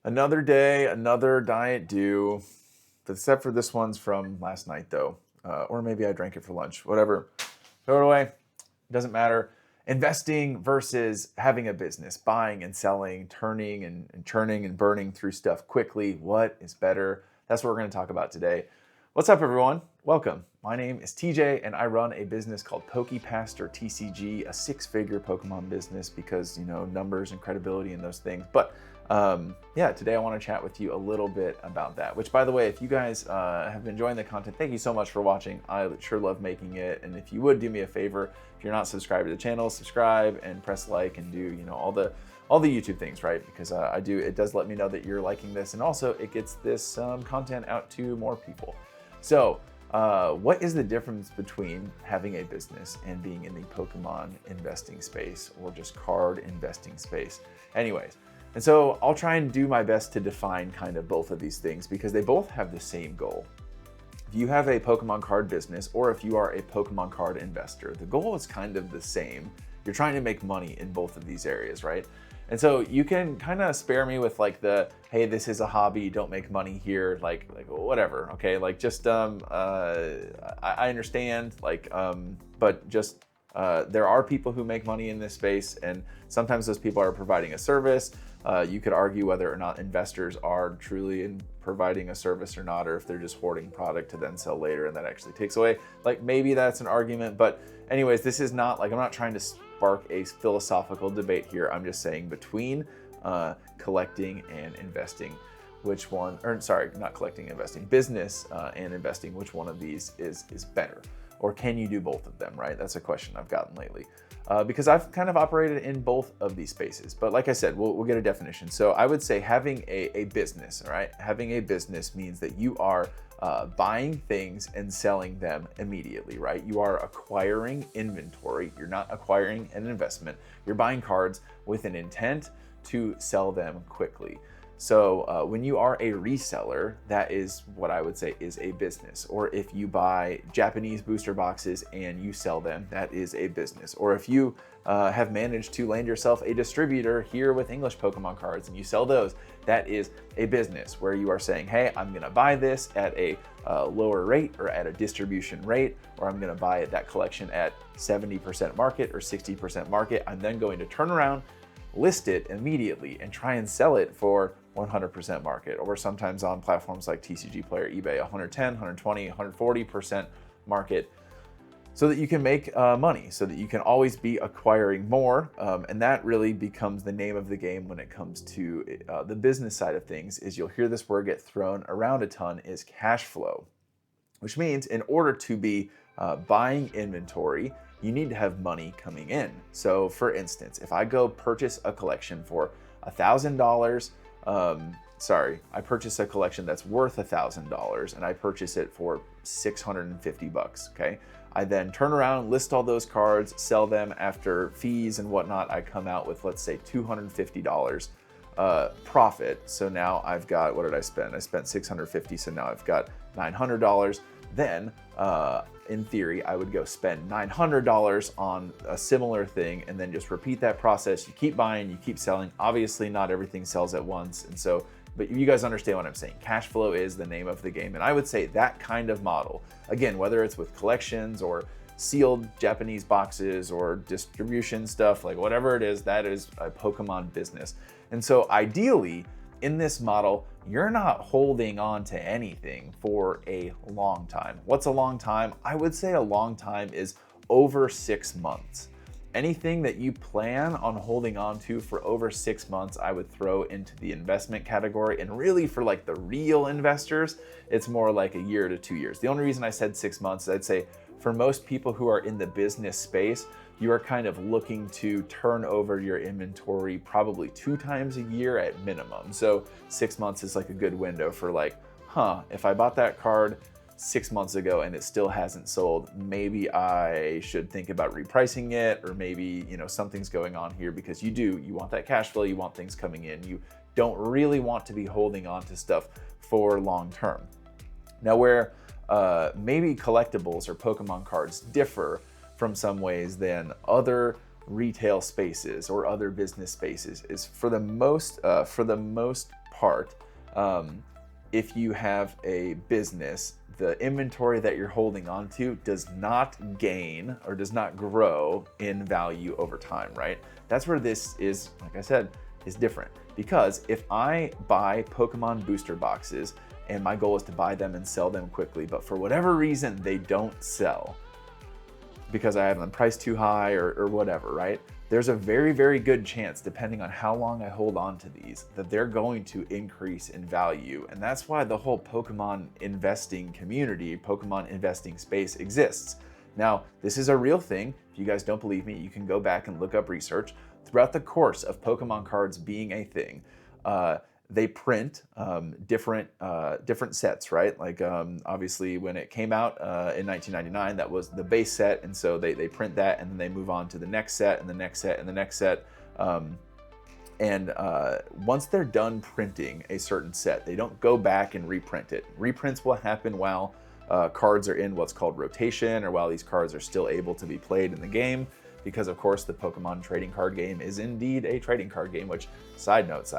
Another day, another diet due. Except for this one's from last night, though. Or maybe I drank it for lunch. Whatever. Throw it away. Doesn't matter. Investing versus having a business, buying and selling, turning and churning and burning through stuff quickly. What is better? That's what we're going to talk about today. What's up, everyone? Welcome. My name is TJ, and I run a business called PokePast or TCG, a six-figure Pokemon business because, numbers and credibility and those things. But yeah, today I want to chat with you a little bit about that, which, by the way, if you guys have been enjoying the content, thank you so much for watching. I sure love making it. And if you would do me a favor, if you're not subscribed to the channel, subscribe and press like and do, all the YouTube things, right? Because it does let me know that you're liking this. And also it gets this content out to more people. So what is the difference between having a business and being in the Pokemon investing space or just card investing space? Anyways, and so I'll try and do my best to define kind of both of these things because they both have the same goal. If you have a Pokemon card business or if you are a Pokemon card investor, the goal is kind of the same. You're trying to make money in both of these areas, right? And so you can kind of spare me with like hey, this is a hobby, don't make money here, like whatever, okay? Like just, I understand, but just, there are people who make money in this space, and sometimes those people are providing a service. You could argue whether or not investors are truly providing a service or not, or if they're just hoarding product to then sell later, and that actually takes away. Like maybe that's an argument, but anyways, this is not like, I'm not trying to spark a philosophical debate here. I'm just saying between collecting and investing, which one, or sorry, not collecting and investing, business and investing, which one of these is better? Or can you do both of them, right? That's a question I've gotten lately. Because I've kind of operated in both of these spaces. But like I said, we'll get a definition. So I would say having a business, all right? Having a business means that you are buying things and selling them immediately, right? You are acquiring inventory. You're not acquiring an investment. You're buying cards with an intent to sell them quickly. So when you are a reseller, that is what I would say is a business. Or if you buy Japanese booster boxes and you sell them, that is a business. Or if you have managed to land yourself a distributor here with English Pokemon cards and you sell those, that is a business where you are saying, hey, I'm gonna buy this at a lower rate or at a distribution rate, or I'm gonna buy that collection at 70% market or 60% market. I'm then going to turn around, list it immediately and try and sell it for 100% market, or sometimes on platforms like TCG Player, eBay, 110, 120, 140% market, so that you can make money, so that you can always be acquiring more. And that really becomes the name of the game when it comes to the business side of things. Is you'll hear this word get thrown around a ton, is cash flow, which means in order to be buying inventory, you need to have money coming in. So for instance, if I go purchase a collection for $1,000, I purchase a collection that's worth $1,000 and I purchase it for $650, okay? I then turn around, list all those cards, sell them after fees and whatnot. I come out with, let's say, $250 profit. So now I've got, what did I spend? I spent $650, so now I've got $900. Then, in theory, I would go spend $900 on a similar thing and then just repeat that process. You keep buying, you keep selling. Obviously, not everything sells at once. And so, but you guys understand what I'm saying. Cash flow is the name of the game. And I would say that kind of model, again, whether it's with collections or sealed Japanese boxes or distribution stuff, like whatever it is, that is a Pokemon business. And so ideally, in this model, you're not holding on to anything for a long time. What's a long time? I would say a long time is over 6 months. Anything that you plan on holding on to for over 6 months, I would throw into the investment category. And really for like the real investors, it's more like a year to 2 years. The only reason I said 6 months is I'd say for most people who are in the business space, you are kind of looking to turn over your inventory probably 2 times a year at minimum. So 6 months is like a good window for like, if I bought that card 6 months ago and it still hasn't sold, maybe I should think about repricing it, or maybe, something's going on here, because you want that cash flow, you want things coming in. You don't really want to be holding on to stuff for long term. Now, where maybe collectibles or Pokemon cards differ from some ways than other retail spaces or other business spaces is for the most part, if you have a business, the inventory that you're holding onto does not gain or does not grow in value over time, right? That's where this is, like I said, is different. Because if I buy Pokemon booster boxes and my goal is to buy them and sell them quickly, but for whatever reason they don't sell because I have them priced too high or whatever, right? There's a very, very good chance, depending on how long I hold on to these, that they're going to increase in value. And that's why the whole Pokemon investing community, Pokemon investing space exists. Now, this is a real thing. If you guys don't believe me, you can go back and look up research. Throughout the course of Pokemon cards being a thing, they print different sets, right? Like obviously when it came out in 1999, that was the base set, and so they print that, and then they move on to the next set and the next set and the next set. Once they're done printing a certain set, they don't go back and reprint it. Reprints will happen while cards are in what's called rotation, or while these cards are still able to be played in the game. Because of course the Pokemon trading card game is indeed a trading card game, which side note,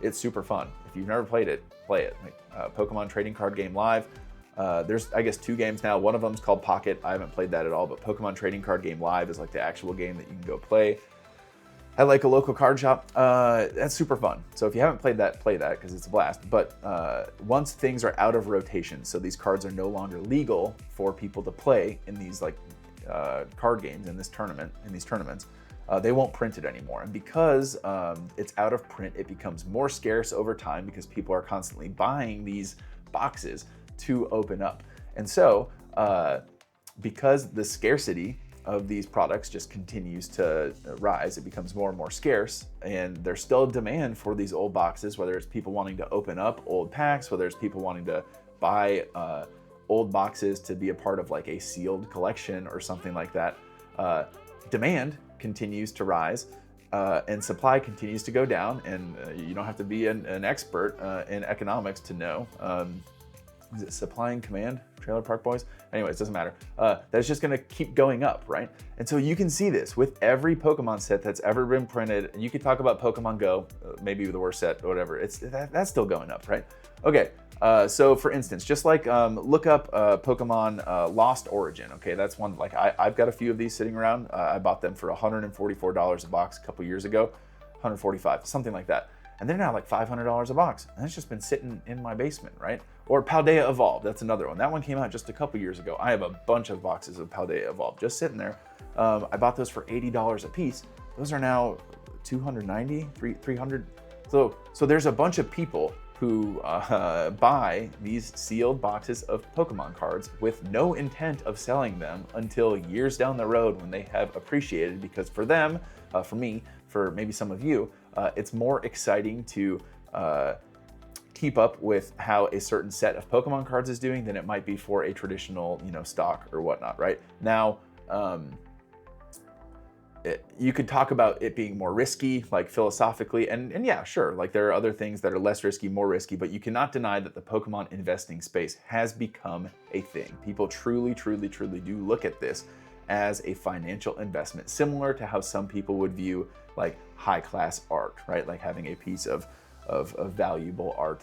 it's super fun. If you've never played it, play it. Like, Pokemon trading card game live. There's, I guess, 2 games now. One of them is called Pocket. I haven't played that at all, but Pokemon trading card game live is like the actual game that you can go play at like a local card shop. That's super fun. So if you haven't played that, play that because it's a blast. But once things are out of rotation, so these cards are no longer legal for people to play in these like card games in these tournaments, they won't print it anymore. And because it's out of print, it becomes more scarce over time because people are constantly buying these boxes to open up. And so because the scarcity of these products just continues to rise, it becomes more and more scarce, and there's still a demand for these old boxes, whether it's people wanting to open up old packs, whether it's people wanting to buy old boxes to be a part of like a sealed collection or something like that. Demand continues to rise and supply continues to go down, and you don't have to be an expert in economics to know. Is it supply and command? Trailer Park Boys? Anyways, it doesn't matter. That's just gonna keep going up, right? And so you can see this with every Pokemon set that's ever been printed. And you could talk about Pokemon Go, maybe the worst set or whatever. That's still going up, right? Okay. So for instance, just like look up Pokemon Lost Origin. Okay, that's one. Like I've got a few of these sitting around. I bought them for $144 a box a couple years ago, $145, something like that. And they're now like $500 a box. And it's just been sitting in my basement, right? Or Paldea Evolved, that's another one. That one came out just a couple years ago. I have a bunch of boxes of Paldea Evolved just sitting there. I bought those for $80 a piece. Those are now $290, $300. So there's a bunch of people who buy these sealed boxes of Pokemon cards with no intent of selling them until years down the road when they have appreciated, because for them, for me, for maybe some of you, it's more exciting to keep up with how a certain set of Pokemon cards is doing than it might be for a traditional, stock or whatnot, right? Now, you could talk about it being more risky, like philosophically, and yeah, sure, like there are other things that are less risky, more risky, but you cannot deny that the Pokemon investing space has become a thing. People truly, truly, truly do look at this as a financial investment, similar to how some people would view like high-class art, right? Like having a piece of valuable art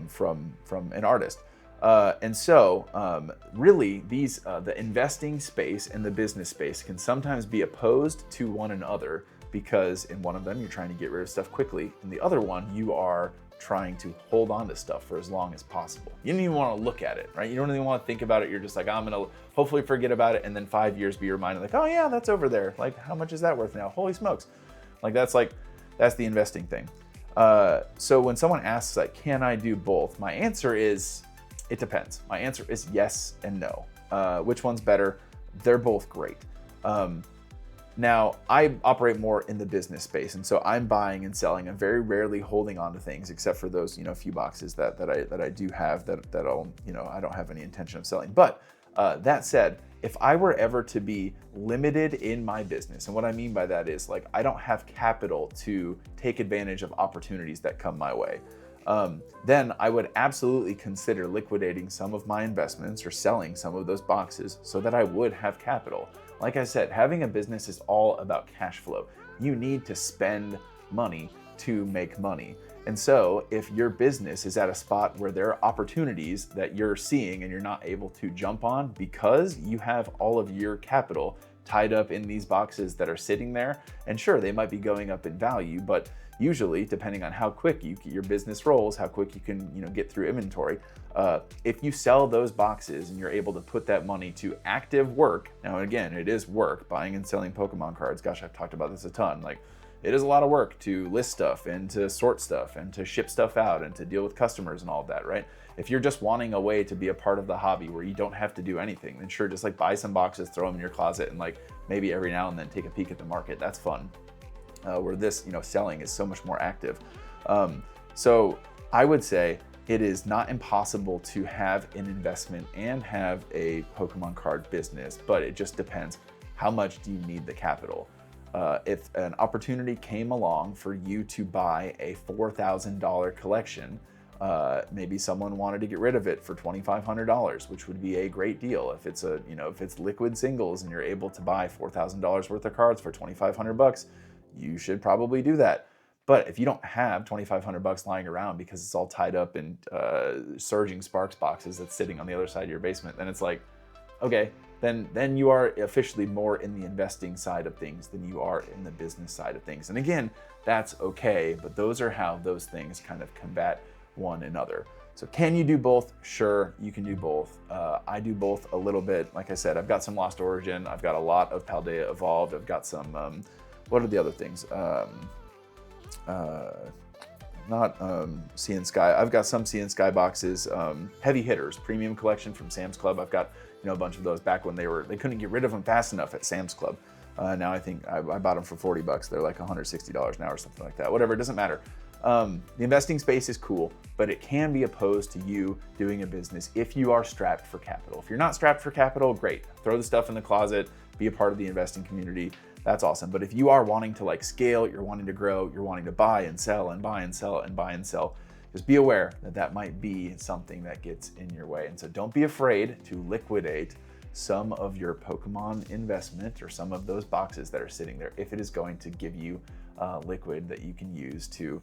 from an artist. And so really these the investing space and the business space can sometimes be opposed to one another, because in one of them you're trying to get rid of stuff quickly, in the other one you are trying to hold on to stuff for as long as possible. You don't even want to look at it, right? You don't even want to think about it. You're just like, I'm gonna hopefully forget about it, and then 5 years be reminded, like, oh yeah, that's over there. Like, how much is that worth now? Holy smokes. That's the investing thing. So when someone asks, like, can I do both? My answer is, it depends. My answer is yes and no. Which one's better? They're both great. Now, I operate more in the business space, and so I'm buying and selling. I'm very rarely holding on to things, except for those, few boxes that I do have that I'll, I don't have any intention of selling. But that said, if I were ever to be limited in my business, and what I mean by that is, like, I don't have capital to take advantage of opportunities that come my way, then I would absolutely consider liquidating some of my investments or selling some of those boxes so that I would have capital. Like I said, having a business is all about cash flow. You need to spend money to make money. And so if your business is at a spot where there are opportunities that you're seeing and you're not able to jump on because you have all of your capital tied up in these boxes that are sitting there, and sure, they might be going up in value, but usually, depending on how quick your business rolls, how quick you can get through inventory, if you sell those boxes and you're able to put that money to active work, now again, it is work, buying and selling Pokemon cards. Gosh, I've talked about this a ton. Like, it is a lot of work to list stuff and to sort stuff and to ship stuff out and to deal with customers and all of that, right? If you're just wanting a way to be a part of the hobby where you don't have to do anything, then sure, just like buy some boxes, throw them in your closet, and like maybe every now and then take a peek at the market. That's fun. Where this, selling is so much more active. So I would say it is not impossible to have an investment and have a Pokemon card business, but it just depends. How much do you need the capital? If an opportunity came along for you to buy a $4,000 collection, maybe someone wanted to get rid of it for $2,500, which would be a great deal. If it's if it's liquid singles and you're able to buy $4,000 worth of cards for $2,500, you should probably do that. But if you don't have $2,500 lying around because it's all tied up in Surging Sparks boxes that's sitting on the other side of your basement, then it's like, okay, then you are officially more in the investing side of things than you are in the business side of things. And again, that's okay, but those are how those things kind of combat one another. So can you do both? Sure, you can do both. I do both a little bit. Like I said, I've got some Lost Origin. I've got a lot of Paldea Evolved. I've got some, what are the other things? Sea and Sky. I've got some Sea and Sky boxes. Heavy Hitters, premium collection from Sam's Club. I've got a bunch of those back when they couldn't get rid of them fast enough at Sam's Club. Now I think I bought them for $40. They're like $160 now or something like that. Whatever, it doesn't matter. The investing space is cool, but it can be opposed to you doing a business if you are strapped for capital. If you're not strapped for capital, great. Throw the stuff in the closet, be a part of the investing community. That's awesome. But if you are wanting to like scale, you're wanting to grow, you're wanting to buy and sell and buy and sell and buy and sell, just be aware that that might be something that gets in your way. And so don't be afraid to liquidate some of your Pokemon investment or some of those boxes that are sitting there if it is going to give you liquid that you can use to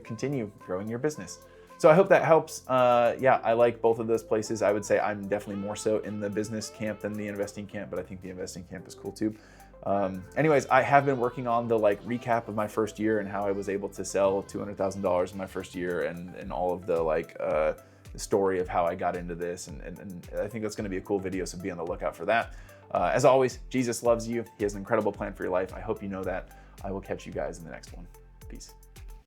continue growing your business. So I hope that helps. Yeah, I like both of those places. I would say I'm definitely more so in the business camp than the investing camp, but I think the investing camp is cool too. Anyways, I have been working on the recap of my first year and how I was able to sell $200,000 in my first year and all of the the story of how I got into this. And I think that's going to be a cool video. So be on the lookout for that. As always, Jesus loves you. He has an incredible plan for your life. I hope you know that. I will catch you guys in the next one. Peace.